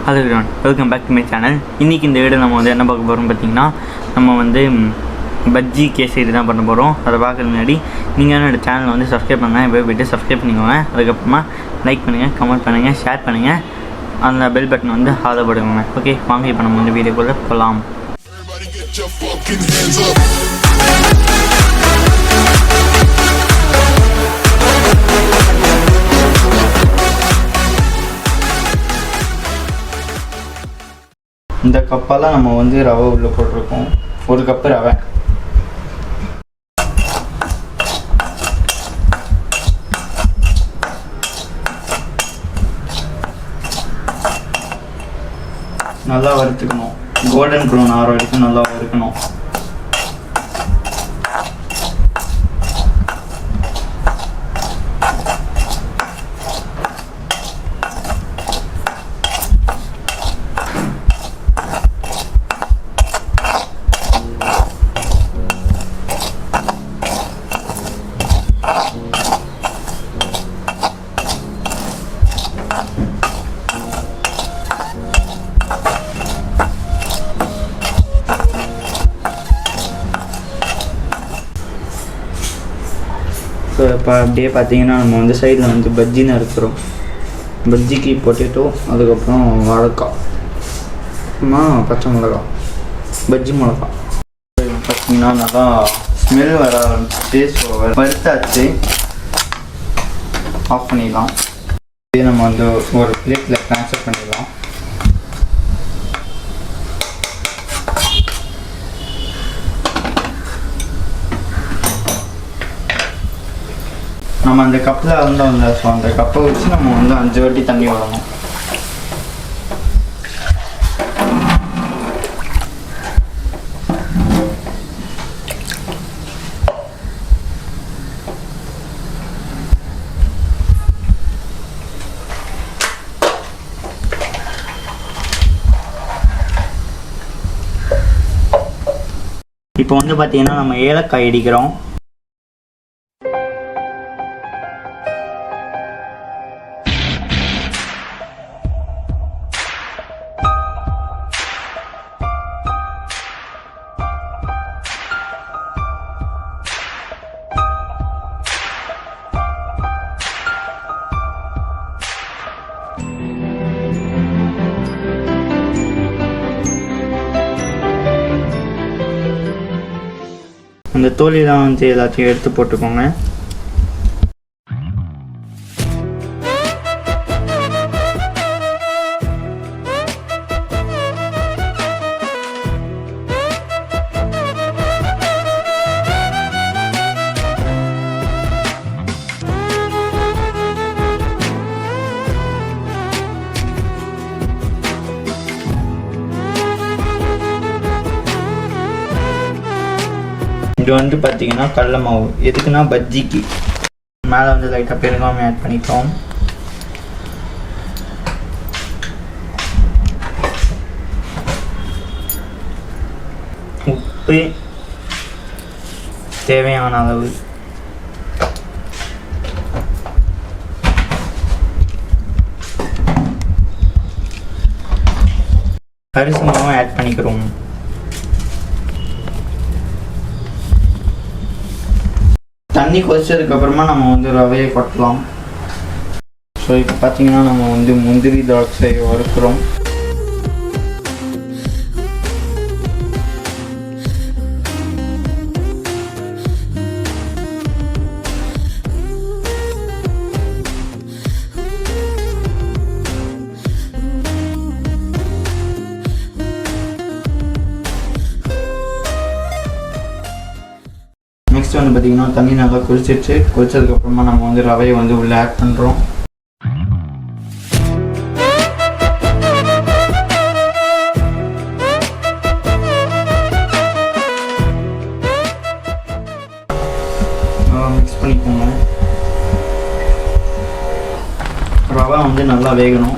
Hello everyone, welcome back to my channel. இன்றைக்கி இந்த video நம்ம வந்து என்ன பார்க்க போகிறோம்னு பார்த்தீங்கன்னா, நம்ம வந்து பஜ்ஜி கேசரி தான் பண்ண போகிறோம். அதை பார்க்குறதுக்கு முன்னாடி நீங்கள் என்னோடய சேனலை வந்து சப்ஸ்கிரைப் பண்ணுங்கள், போய்ட்டு சப்ஸ்கிரைப் பண்ணிக்கோங்க. அதுக்கப்புறமா லைக் பண்ணுங்கள், கமெண்ட் பண்ணுங்கள், ஷேர் பண்ணுங்கள், அந்த பெல் பட்டன் வந்து ஆதரவு போடுங்க. ஓகே, வாங்க இப்போ நம்ம வந்து வீடியோக்குள்ளே போகலாம். இந்த கப்பால் நம்ம வந்து ரவை உள்ளே போட்டிருக்கோம். 1 கப்பு ரவை. நல்லா வறுத்துக்கணும். கோல்டன் ப்ரௌன் ஆகிற வரைக்கும் நல்லா வறுக்கணும். ஸோ இப்போ அப்படியே பார்த்தீங்கன்னா நம்ம வந்து சைடில் வந்து பஜ்ஜின்னு இருக்கிறோம். பஜ்ஜிக்கு பொட்டேட்டோ, அதுக்கப்புறம் வாழைக்காய், அப்புறமா பச்சை மிளகா, பஜ்ஜி மிளகா பார்த்தீங்கன்னா நல்லா ஸ்மெல் வர ஆரம்பிச்சு. ஸோ வறுத்தாச்சு, ஆஃப் பண்ணிடலாம். இதே நம்ம வந்து ஒரு பிளேட்டில் ட்ரான்ஸ்ஃபர் பண்ணிடலாம். நம்ம அந்த கப்பில் இருந்தோம்ல, ஸோ அந்த கப்பை வச்சு நம்ம வந்து 5 வாட்டி தண்ணி விடணும். இப்போ வந்து பார்த்தீங்கன்னா நம்ம ஏலக்காய் இடிக்கிறோம். அந்த தோலிலாம் வந்து எல்லாத்தையும் எடுத்து போட்டுக்கோங்க. இது வந்து பார்த்தீங்கன்னா கடல மாவு. எதுக்குன்னா பஜ்ஜிக்கு. மேலே வந்து லைட்டாக பெருங்காயம் ஆட் பண்ணிட்டோம். உப்பு தேவையான அளவு. அரிசி மாவும் ஆட் பண்ணிக்கிறோம். தண்ணி கொதிச்சதுக்கப்புறமா நம்ம வந்து ரவையை கொட்டலாம். ஸோ இப்போ பார்த்தீங்கன்னா நம்ம வந்து முந்திரி திராட்சை வறுக்கிறோம். நெக்ஸ்ட் வந்து பார்த்தீங்கன்னா தண்ணி நல்லா கொதிச்சிருச்சு. கொதிச்சதுக்கப்புறமா நம்ம வந்து ரவையை வந்து உள்ளே ஆட் பண்ணுறோம். மிக்ஸ் பண்ணிக்கோங்க. ரவை வந்து நல்லா வேகணும்.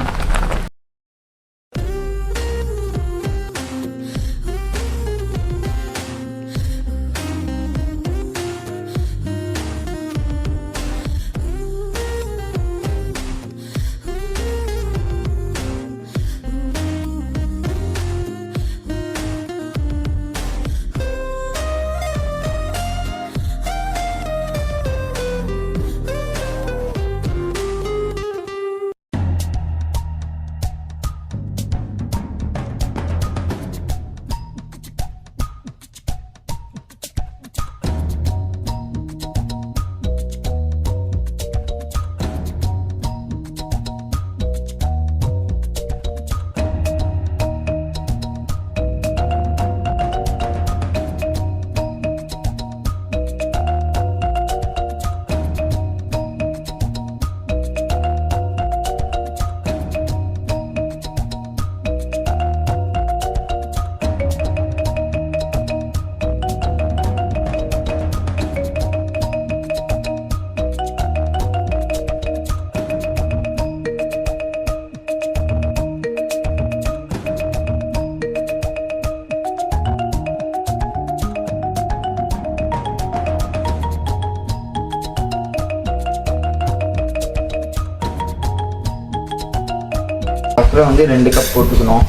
சர்க்கரை வந்து 2 கப் போட்டுக்கணும்.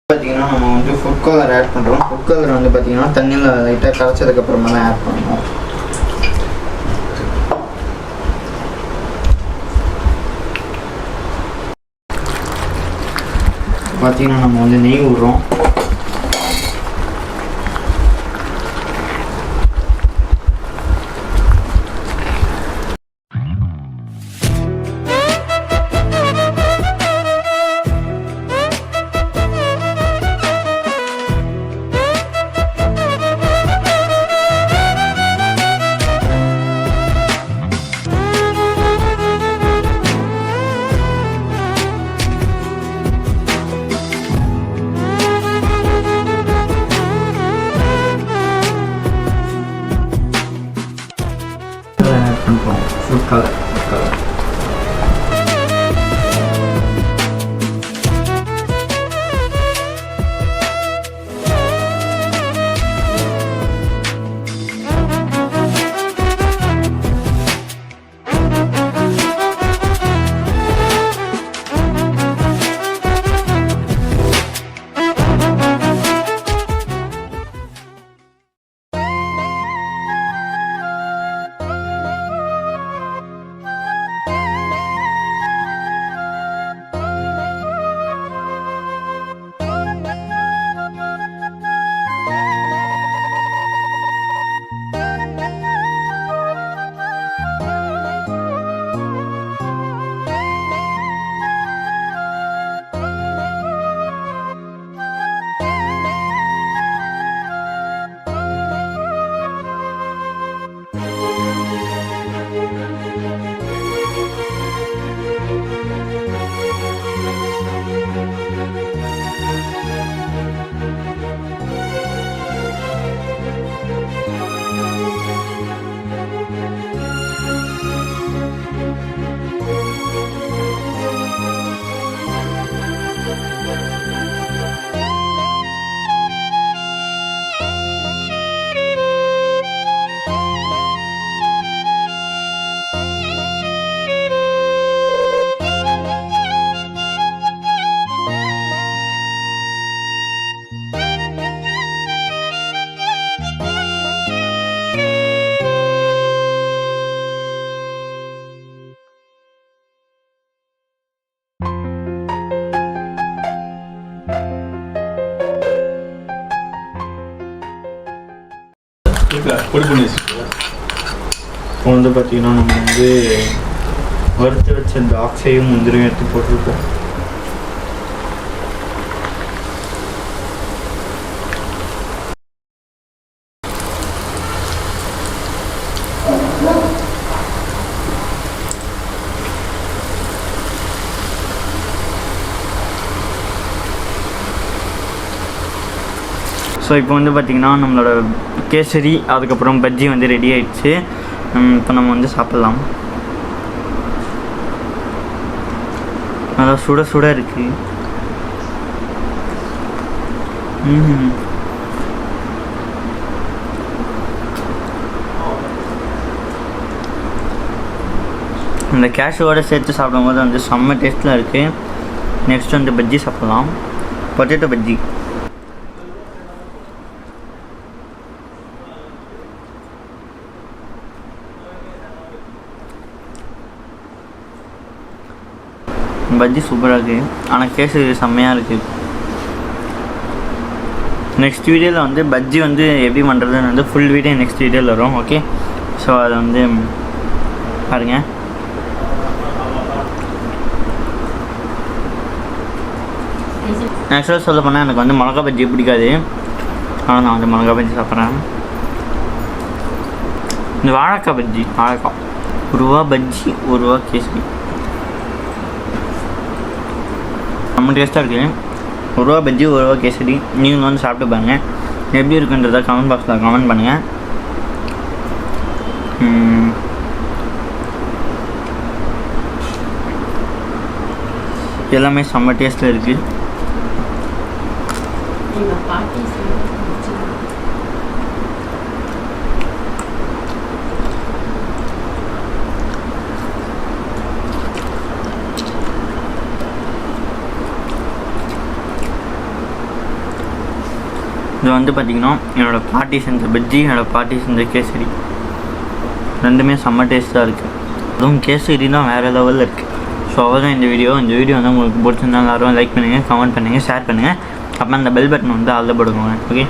பார்த்தீங்கன்னா நம்ம வந்து ஃபுட் கலர் ஆட் பண்ணுறோம். ஃபுட் கலர் வந்து பார்த்தீங்கன்னா தண்ணியில் லைட்டாக கரைச்சதுக்கப்புறமா தான் ஆட் பண்ணணும். பார்த்தீங்கன்னா நம்ம வந்து நெய் விடுறோம். Food color. இப்போ வந்து பார்த்தீங்கன்னா நம்ம வந்து வறுத்து வச்ச திராட்சையும் முந்திரியும் எடுத்து போட்டிருக்கோம். ஸோ இப்போ வந்து பார்த்திங்கன்னா நம்மளோட கேசரி அதுக்கப்புறம் பஜ்ஜி வந்து ரெடி ஆயிடுச்சு. இப்போ நம்ம வந்து சாப்பிட்லாம். நல்லா சுட சுட இருக்கு. இந்த கேஷ்யூவோட சேர்த்து சாப்பிடும்போது வந்து செம்ம டேஸ்ட்டில் இருக்குது. நெக்ஸ்ட் வந்து பஜ்ஜி சாப்பிட்லாம். பொட்டேட்டோ பஜ்ஜி. பஜ்ஜி சூப்பராக இருக்குது, ஆனால் கேசரி செம்மையாக இருக்குது. நெக்ஸ்ட் வீடியோவில் வந்து பஜ்ஜி வந்து எப்படி பண்ணுறதுன்னு வந்து ஃபுல் வீடியோ நெக்ஸ்ட் வீடியோவில் வரும். ஓகே, ஸோ அதை வந்து பாருங்கள். ஆக்சுவலாக சொல்ல போனால் எனக்கு வந்து மிளகா பஜ்ஜி பிடிக்காது, ஆனால் நான் வந்து மிளகா பஜ்ஜி சாப்பிட்றேன். இந்த வாழைக்காய் பஜ்ஜி, வாழைக்காய் 1 ரூபா பஜ்ஜி 1 ரூபா கேசரி ரொம்ப டேஸ்ட்டாக இருக்குது. 1 ரூபா பஜ்ஜி 1 ரூபா கேசரி. நீங்கள் வந்து சாப்பிட்டு பாருங்கள், எப்படி இருக்குன்றதை கமெண்ட் பாக்ஸில் கமெண்ட் பண்ணுங்கள். எல்லாமே செம்ம டேஸ்ட்டில் இருக்குது. இது வந்து பார்த்திங்கன்னா என்னோடய பாட்டி செஞ்ச பஜ்ஜி, என்னோடய பாட்டி செஞ்ச கேசரி ரெண்டுமே செம்ம டேஸ்ட்டாக இருக்குது. அதுவும் கேசரி தான் வேறு லெவலில் இருக்குது. ஸோ அவ்வளோதான் இந்த வீடியோ வந்து உங்களுக்கு பிடிச்சிருந்தா எல்லாரும் லைக் பண்ணுங்கள், கமெண்ட் பண்ணுங்கள், ஷேர் பண்ணுங்கள். அப்புறம் அந்த பெல் பட்டன் வந்து அதில் போடுங்க. ஓகே,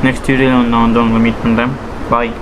நெக்ஸ்ட் வீடியோவில் வந்து உங்களை மீட் பண்ணுறேன். பாய்.